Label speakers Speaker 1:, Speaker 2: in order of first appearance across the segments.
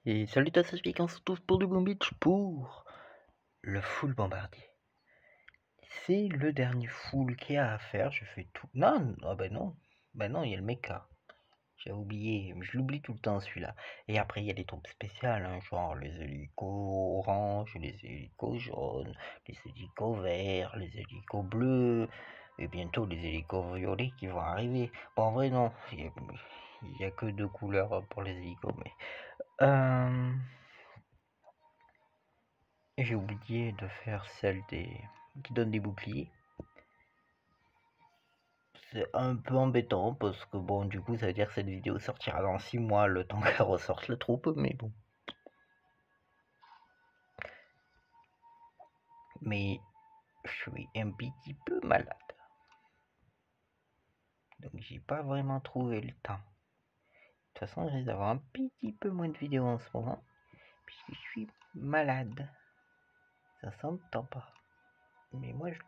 Speaker 1: Et salutations on se retrouve pour du Boom Beach pour le full bombardier. C'est le dernier full qu'il y a à faire, je fais tout. Non, oh ben non, il y a le mecha. J'ai oublié, je l'oublie tout le temps celui-là. Et après il y a des troupes spéciales, hein, genre les hélicos orange, les hélicos jaunes, les hélicos verts, les hélicos bleus, et bientôt les hélicos violets qui vont arriver. Bon en vrai non, il y a que 2 couleurs pour les hélicos, mais... J'ai oublié de faire celle qui donne des boucliers. C'est un peu embêtant parce que bon, du coup, ça veut dire que cette vidéo sortira dans 6 mois, le temps qu'elle ressorte la troupe, mais bon. Mais je suis un petit peu malade. Donc j'ai pas vraiment trouvé le temps. De toute façon, je risque d'avoir un petit peu moins de vidéos en ce moment, puisque je suis malade. Ça s'entend pas. Mais moi, je le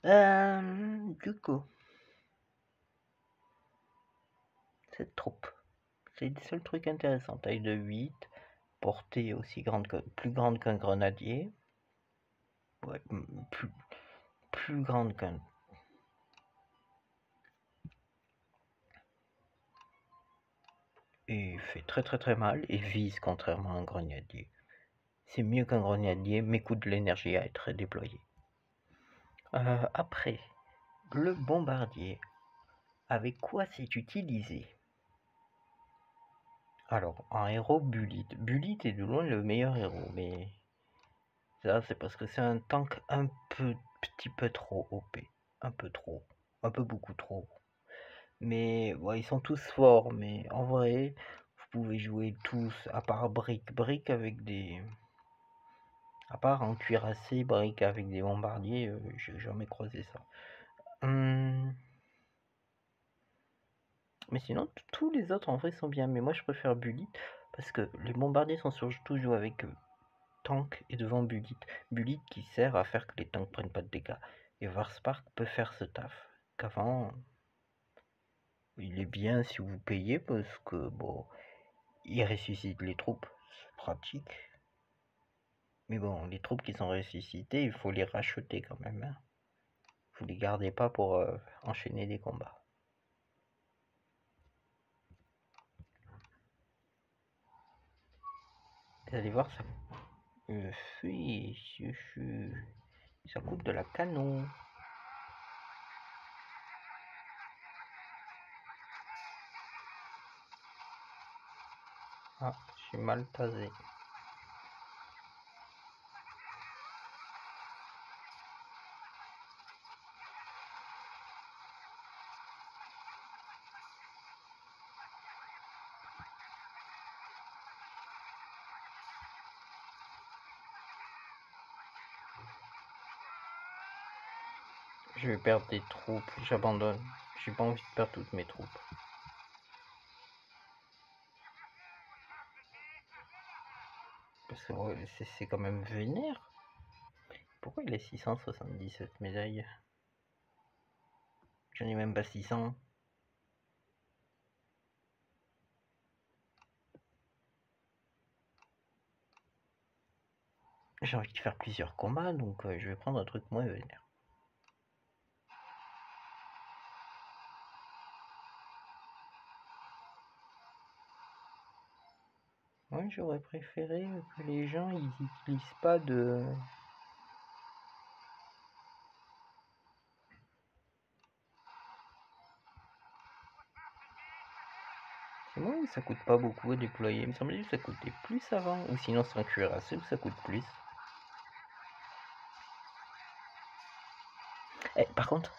Speaker 1: sens. Du coup, cette troupe, c'est le seul truc intéressant. Taille de 8, portée aussi plus grande qu'un grenadier. Ouais, plus grande qu'un... Et fait très mal et vise contrairement à un grenadier. C'est mieux qu'un grenadier, mais coûte de l'énergie à être déployé. Après, le bombardier. Avec quoi c'est utilisé? Alors, en héros, Bullitt. Bullitt est de loin le meilleur héros, mais... Ça, c'est parce que c'est un tank petit peu trop OP. Un peu trop. Un peu beaucoup trop. Mais ouais, ils sont tous forts, mais en vrai, vous pouvez jouer tous, à part Brick avec des... À part en cuirassé, Brick avec des bombardiers, j'ai jamais croisé ça. Mais sinon, tous les autres en vrai sont bien, mais moi je préfère Bullitt, parce que les bombardiers sont surtout joués avec tank et devant Bullitt. Bullitt qui sert à faire que les tanks prennent pas de dégâts. Et Varspark peut faire ce taf. Qu'avant, il est bien si vous payez, parce que bon... Il ressuscite les troupes, c'est pratique. Mais bon, les troupes qui sont ressuscitées, il faut les racheter quand même. Hein. Vous les gardez pas pour enchaîner des combats. Vous allez voir, ça... ça coûte de la canon. Ah, j'ai mal tasé. Je vais perdre des troupes, j'abandonne. J'ai pas envie de perdre toutes mes troupes. Parce que c'est quand même vénère. Pourquoi il est 677 médailles? J'en ai même pas 600. J'ai envie de faire plusieurs combats, donc je vais prendre un truc moins vénère. Moi j'aurais préféré que les gens ils utilisent pas de... C'est moi ou ça coûte pas beaucoup à déployer? Il me semblait que ça coûtait plus avant, ou sinon c'est un cuirassé où ça coûte plus. Par contre,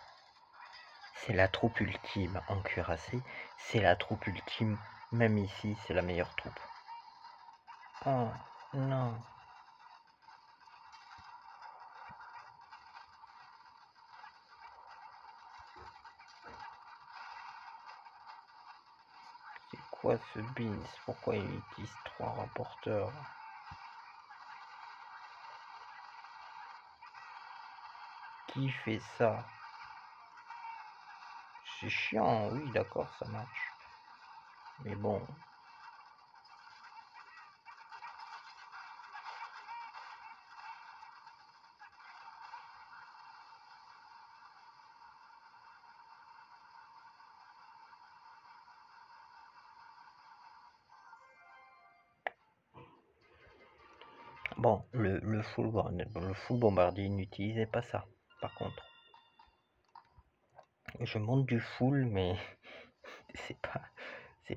Speaker 1: c'est la troupe ultime en cuirassé, c'est la troupe ultime, même ici c'est la meilleure troupe. Oh non. C'est quoi ce Beans? Pourquoi il utilise 3 rapporteurs? Qui fait ça? C'est chiant, oui d'accord ça marche. Mais bon. Bon, le full bombardier n'utilisait pas ça, par contre. Je monte du full, mais c'est pas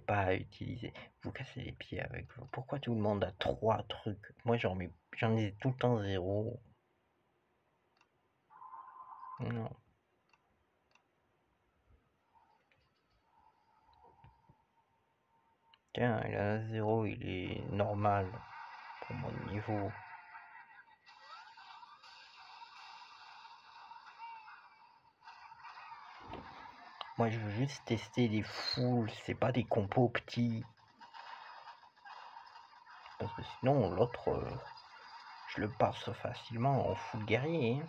Speaker 1: à utiliser. Vous cassez les pieds avec vous. Pourquoi tout le monde a 3 trucs? Moi j'en ai tout le temps 0. Non. Tiens, il a 0, il est normal pour mon niveau. Moi je veux juste tester des fulls, c'est pas des compos petits. Parce que sinon l'autre, je le passe facilement en full guerrier. Hein.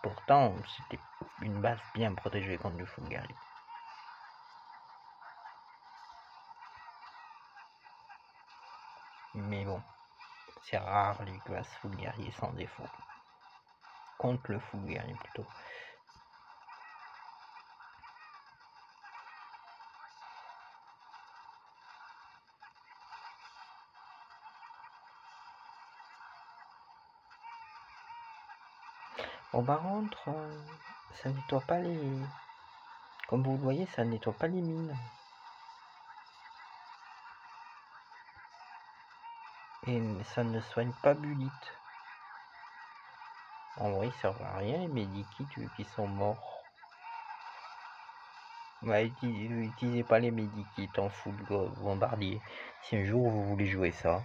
Speaker 1: Pourtant, c'était une base bien protégée contre le full guerrier. Mais bon, c'est rare les classes full guerrier sans défaut. Contre le full guerrier plutôt. Bon, par contre, ça nettoie pas les... Comme vous le voyez, ça nettoie pas les mines. Et ça ne soigne pas Bulite. En vrai, ça sert à rien les medikits qui sont morts. Bah, utilisez pas les medikits en full bombardier. Si un jour vous voulez jouer ça.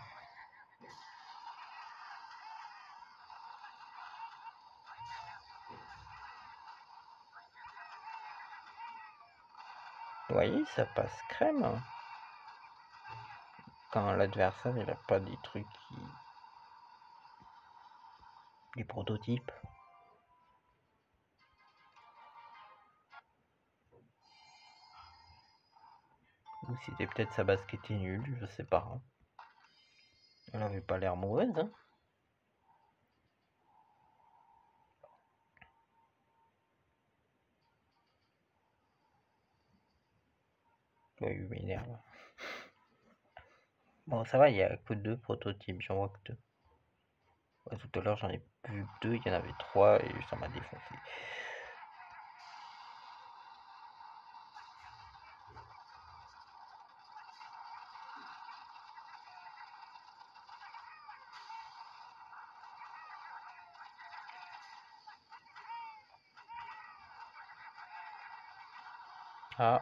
Speaker 1: Vous voyez, ça passe crème. Hein. Quand l'adversaire il a pas des trucs qui... des prototypes. Ou c'était peut-être sa base qui était nulle, je sais pas. Elle avait pas l'air mauvaise, hein. Oui, il m'énerve. Bon, ça va, il y a que 2 prototypes, j'en vois que 2. Ouais, tout à l'heure, j'en ai vu 2, il y en avait 3 et ça m'a défoncé. Ah.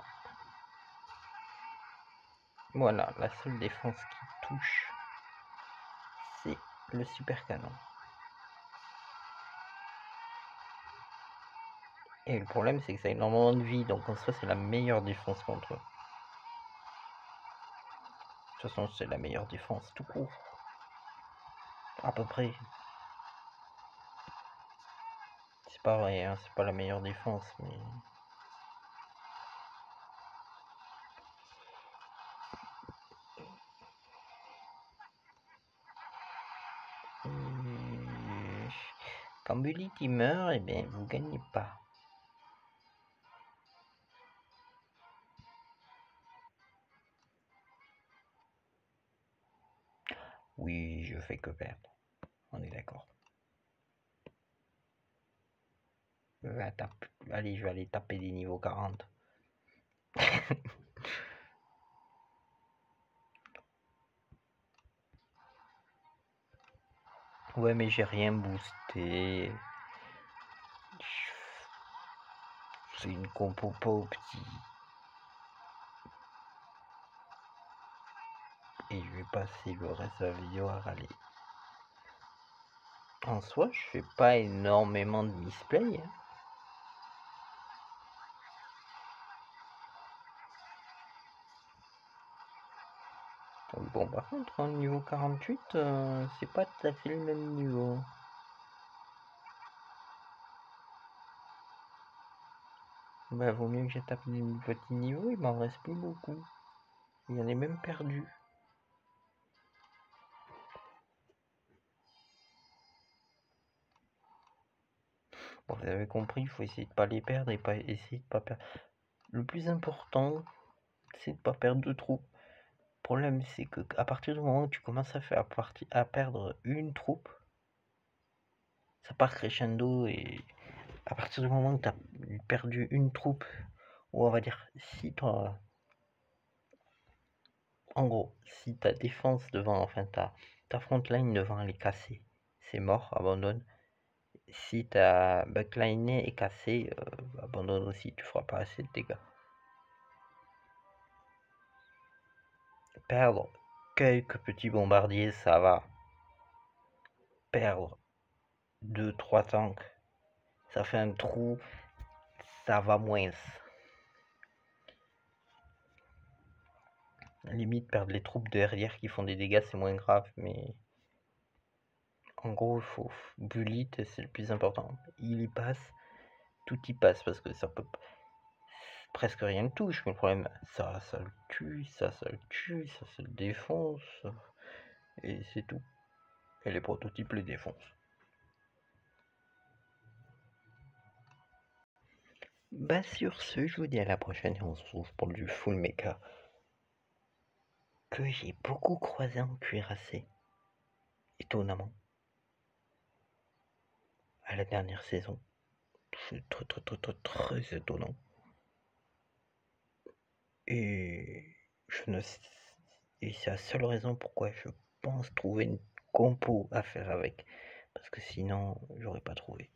Speaker 1: Voilà, la seule défense qui touche, c'est le super canon. Et le problème, c'est que ça a énormément de vie, donc en soi, c'est la meilleure défense contre eux. De toute façon, c'est la meilleure défense tout court. À peu près. C'est pas vrai, hein, c'est pas la meilleure défense, mais... Quand Bullet il meurt, eh bien, vous gagnez pas. Oui, je fais que perdre. On est d'accord. Allez, je vais aller taper des niveaux 40. Ouais, mais j'ai rien boosté. C'est une compo pas au petit. Et je vais passer le reste de la vidéo à râler. En soi, je fais pas énormément de misplay. Hein. Bon, par contre, au niveau 48, c'est pas tout à fait le même niveau. Bah, vaut mieux que j'ai tapé des petits niveaux, il m'en reste plus beaucoup. Il y en a même perdu. Bon, vous avez compris, il faut essayer de pas les perdre et pas essayer de pas perdre. Le plus important, c'est de pas perdre de troupes. problème, c'est que à partir du moment où tu commences à perdre une troupe, ça part crescendo et à partir du moment où tu as perdu une troupe, ou on va dire, si toi, en gros, si ta défense devant, enfin ta front line devant elle est cassée, c'est mort, abandonne. Si ta backline est cassée, abandonne aussi, tu feras pas assez de dégâts. Perdre quelques petits bombardiers, ça va. Perdre 2-3 tanks, ça fait un trou, ça va moins. Limite, perdre les troupes derrière qui font des dégâts, c'est moins grave, mais en gros, il faut bullet, c'est le plus important. Il y passe, tout y passe, parce que ça peut presque rien ne touche, mais le problème, ça le tue, ça le tue, ça le défonce, et c'est tout. Et les prototypes les défoncent. Bah sur ce, je vous dis à la prochaine et on se retrouve pour du full mecha que j'ai beaucoup croisé en cuirassé, étonnamment, à la dernière saison. C'est très étonnant. Et et c'est la seule raison pourquoi je pense trouver une compo à faire avec. Parce que sinon, j'aurais pas trouvé.